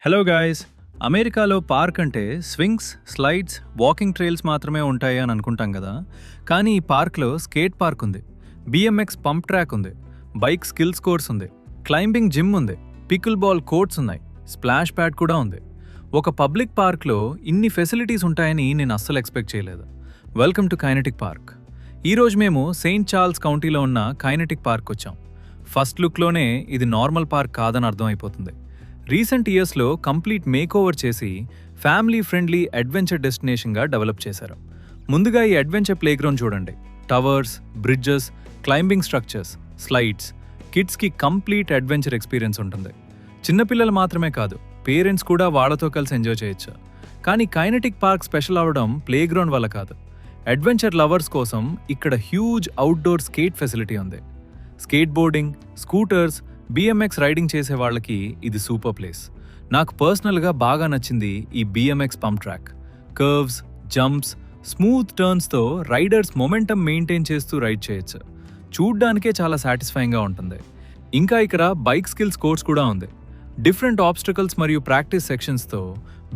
Hello guys. అమెరికాలో park అంటే swings, slides, walking trials మాత్రమే ఉంటాయి అని అనుకుంటాం కదా. కానీ ఈ పార్క్లో స్కేట్ పార్క్ ఉంది, బిఎంఎక్స్ పంప్ ట్రాక్ ఉంది, బైక్ స్కిల్స్ కోర్స్ ఉంది, క్లైంబింగ్ జిమ్ ఉంది, పికిల్ బాల్ కోర్ట్స్ ఉన్నాయి, స్ప్లాష్ ప్యాడ్ కూడా ఉంది. ఒక పబ్లిక్ పార్క్లో ఇన్ని ఫెసిలిటీస్ ఉంటాయని నేను అస్సలు ఎక్స్పెక్ట్ చేయలేదు. Welcome to Kinetic Park. ఈరోజు మేము సెయింట్ చార్ల్స్ కౌంటీలో ఉన్న కైనెటిక్ పార్క్ వచ్చాం. ఫస్ట్ లుక్లోనే ఇది నార్మల్ పార్క్ కాదని అర్థమైపోతుంది. రీసెంట్ ఇయర్స్లో కంప్లీట్ మేకోవర్ చేసి ఫ్యామిలీ ఫ్రెండ్లీ అడ్వెంచర్ డెస్టినేషన్గా డెవలప్ చేశారు. ముందుగా ఈ అడ్వెంచర్ ప్లేగ్రౌండ్ చూడండి. Towers, bridges, climbing structures, slides. కిడ్స్కి కంప్లీట్ అడ్వెంచర్ ఎక్స్పీరియన్స్ ఉంటుంది. చిన్నపిల్లలు మాత్రమే కాదు, పేరెంట్స్ కూడా వాళ్ళతో కలిసి ఎంజాయ్ చేయొచ్చు. కానీ కైనెటిక్ పార్క్ స్పెషల్ అవ్వడం ప్లేగ్రౌండ్ వల్ల కాదు. అడ్వెంచర్ లవర్స్ కోసం ఇక్కడ హ్యూజ్ అవుట్డోర్ స్కేట్ ఫెసిలిటీ ఉంది. Skate boarding, scooters, BMX riding చేసే వాళ్ళకి ఇది సూపర్ ప్లేస్. నాకు పర్సనల్గా బాగా నచ్చింది ఈ BMX pump track. Curves, jumps, smooth టర్న్స్తో రైడర్స్ మొమెంటమ్ మెయింటైన్ చేస్తూ రైడ్ చేయొచ్చు. చూడ్డానికే చాలా సాటిస్ఫైయింగ్గా ఉంటుంది. ఇంకా ఇక్కడ బైక్ స్కిల్స్ కోర్స్ కూడా ఉంది. డిఫరెంట్ ఆబ్స్టకల్స్ మరియు ప్రాక్టీస్ సెక్షన్స్తో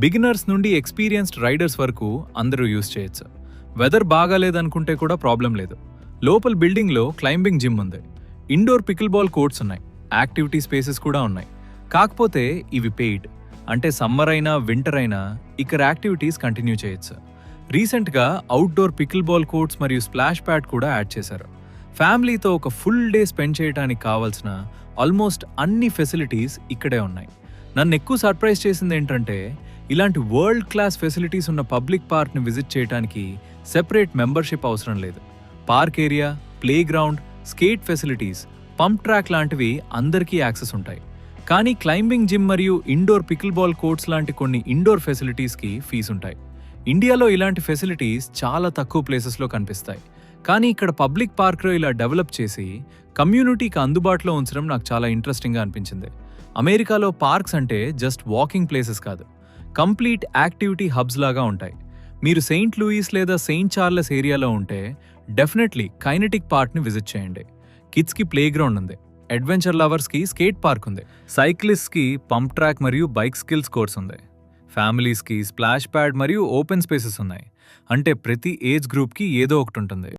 బిగినర్స్ నుండి ఎక్స్పీరియన్స్డ్ రైడర్స్ వరకు అందరూ యూజ్ చేయొచ్చు. వెదర్ బాగాలేదనుకుంటే కూడా ప్రాబ్లం లేదు. లోపల బిల్డింగ్లో క్లైంబింగ్ జిమ్ ఉంది, ఇండోర్ పికిల్ బాల్ కోర్ట్స్ ఉన్నాయి, యాక్టివిటీ స్పేసెస్ కూడా ఉన్నాయి. కాకపోతే ఇవి పెయిడ్, అంటే సమ్మర్ అయినా వింటర్ అయినా ఇక్కడ యాక్టివిటీస్ కంటిన్యూ చేయొచ్చు. రీసెంట్గా అవుట్డోర్ పికిల్ బాల్ కోర్ట్స్ మరియు స్ప్లాష్ ప్యాడ్ కూడా యాడ్ చేశారు. ఫ్యామిలీతో ఒక ఫుల్ డే స్పెండ్ చేయడానికి కావాల్సిన ఆల్మోస్ట్ అన్ని ఫెసిలిటీస్ ఇక్కడే ఉన్నాయి. నన్ను ఎక్కువ సర్ప్రైజ్ చేసింది ఏంటంటే, ఇలాంటి వరల్డ్ క్లాస్ ఫెసిలిటీస్ ఉన్న పబ్లిక్ పార్క్ని విజిట్ చేయడానికి సెపరేట్ మెంబర్షిప్ అవసరం లేదు. Park area, play ground, skate facilities, pump track లాంటివి అందరికీ యాక్సెస్ ఉంటాయి. కానీ క్లైంబింగ్ జిమ్ మరియు ఇండోర్ పికిల్ బాల్ కోర్ట్స్ లాంటి కొన్ని ఇండోర్ ఫెసిలిటీస్కి ఫీజు ఉంటాయి. ఇండియాలో ఇలాంటి ఫెసిలిటీస్ చాలా తక్కువ ప్లేసెస్లో కనిపిస్తాయి. కానీ ఇక్కడ పబ్లిక్ పార్క్లో ఇలా డెవలప్ చేసి కమ్యూనిటీకి అందుబాటులో ఉంచడం నాకు చాలా ఇంట్రెస్టింగ్గా అనిపించింది. అమెరికాలో పార్క్స్ అంటే జస్ట్ వాకింగ్ ప్లేసెస్ కాదు, కంప్లీట్ యాక్టివిటీ హబ్స్ లాగా ఉంటాయి. మీరు సెయింట్ లూయిస్ లేదా సెయింట్ చార్లెస్ ఏరియాలో ఉంటే డెఫినెట్లీ కైనెటిక్ పార్క్ని విజిట్ చేయండి. కిడ్స్కి ప్లే గ్రౌండ్ ఉంది, అడ్వెంచర్ లవర్స్కి స్కేట్ పార్క్ ఉంది, సైక్లిస్ట్కి పంప్ ట్రాక్ మరియు బైక్ స్కిల్స్ కోర్స్ ఉంది, ఫ్యామిలీస్కి స్ప్లాష్ ప్యాడ్ మరియు ఓపెన్ స్పేసెస్ ఉన్నాయి. అంటే ప్రతి ఏజ్ గ్రూప్కి ఏదో ఒకటి ఉంటుంది.